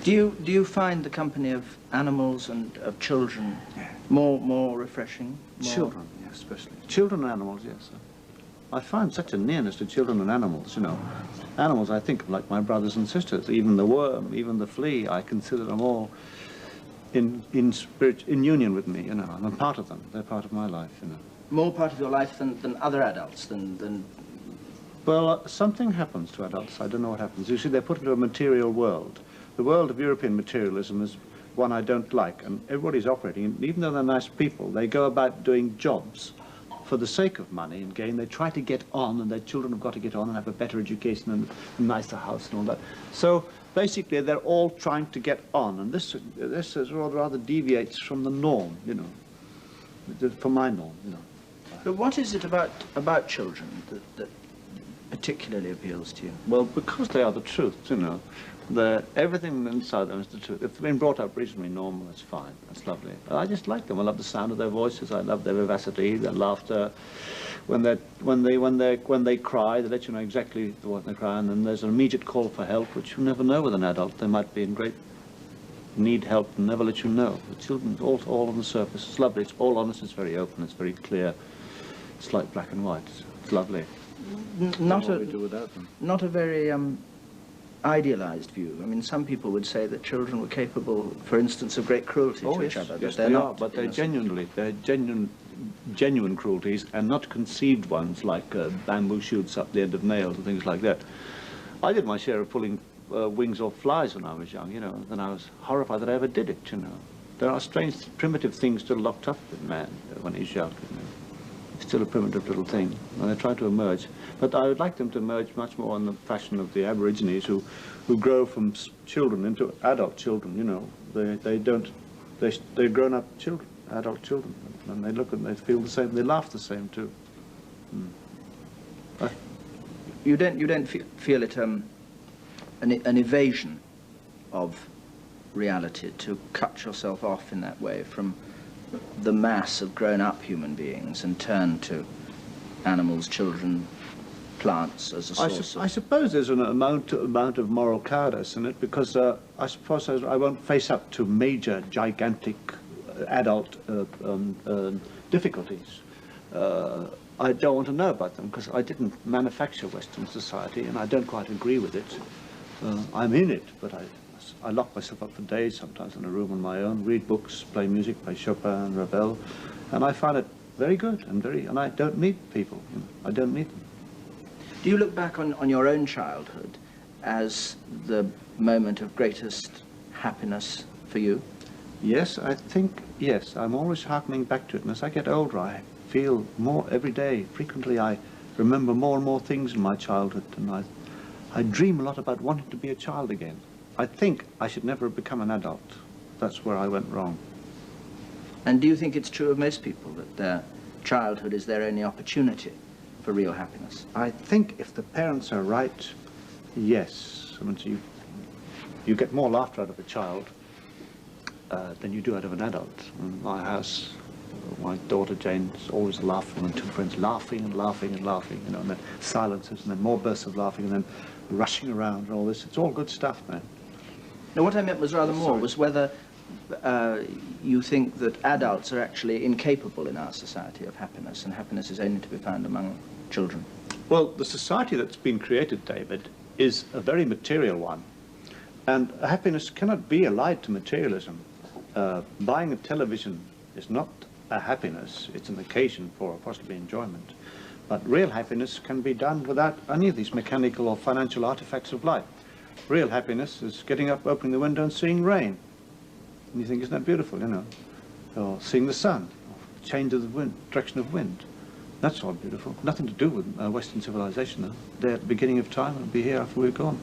Do you find the company of animals and of children more refreshing? Children, yes, especially. Children and animals, yes. I find such a nearness to children and animals, you know. Animals I think of like my brothers and sisters. Even the worm, even the flea, I consider them all in union with me, you know. I'm a part of them. They're part of my life, you know. More part of your life than other adults, than... Well, something happens to adults. I don't know what happens. You see, they're put into a material world. The world of European materialism is one I don't like, and everybody's operating, and even though they're nice people, they go about doing jobs for the sake of money and gain. They try to get on, and their children have got to get on and have a better education and a nicer house and all that. So basically, they're all trying to get on, and this is rather deviates from the norm, you know, from my norm, you know. But what is it about children that particularly appeals to you? Well, because they are the truth, you know. Everything inside them is the truth. If they've been brought up reasonably normal, that's fine. That's lovely. I just like them. I love the sound of their voices. I love their vivacity, their laughter. When they cry, they let you know exactly what they cry, and then there's an immediate call for help, which you never know with an adult. They might be in great need help and never let you know. The children, all on the surface. It's lovely. It's all honest. It's very open. It's very clear. It's like black and white. It's lovely. Not what we do without them. Not a very idealized view. I mean, some people would say that children were capable, for instance, of great cruelty to each other. Yes, they're they not, are, but they're genuine cruelties, and not conceived ones like bamboo shoots up the end of nails and things like that. I did my share of pulling wings off flies when I was young, you know, and I was horrified that I ever did it, you know. There are strange, primitive things still locked up in man when he's young, you know. Still a primitive little thing, and they try to emerge. But I would like them to emerge much more in the fashion of the Aborigines who grow from children into adult children, you know. They're grown-up children, adult children, and they look and they feel the same, they laugh the same too. You don't feel it an evasion of reality to cut yourself off in that way from the mass of grown-up human beings and turn to animals, children, plants as a source I suppose there's an amount of moral cowardice in it, because I suppose I won't face up to major, gigantic, adult difficulties. I don't want to know about them, because I didn't manufacture Western society, and I don't quite agree with it. I'm in it, but I lock myself up for days, sometimes in a room on my own, read books, play music, play Chopin and Ravel, and I find it very good and I don't need people. You know, I don't need them. Do you look back on your own childhood as the moment of greatest happiness for you? Yes, I think, yes. I'm always harkening back to it, and as I get older, I feel more every day. Frequently, I remember more and more things in my childhood, and I dream a lot about wanting to be a child again. I think I should never have become an adult. That's where I went wrong. And do you think it's true of most people that their childhood is their only opportunity for real happiness? I think if the parents are right, yes. I mean, you get more laughter out of a child than you do out of an adult. In my house, my daughter Jane's always laughing, and two friends laughing and laughing and laughing, you know, and then silences, and then more bursts of laughing, and then rushing around and all this. It's all good stuff, man. Now, what I meant was rather more was whether you think that adults are actually incapable in our society of happiness, and happiness is only to be found among children. Well, the society that's been created, David, is a very material one, and happiness cannot be allied to materialism. Buying a television is not a happiness, it's an occasion for possibly enjoyment. But real happiness can be done without any of these mechanical or financial artifacts of life. Real happiness is getting up, opening the window and seeing rain. And you think, isn't that beautiful, you know? Or seeing the sun, or change of the wind, direction of wind. That's all beautiful. Nothing to do with Western civilization, though. They're at the beginning of time and be here after we're gone.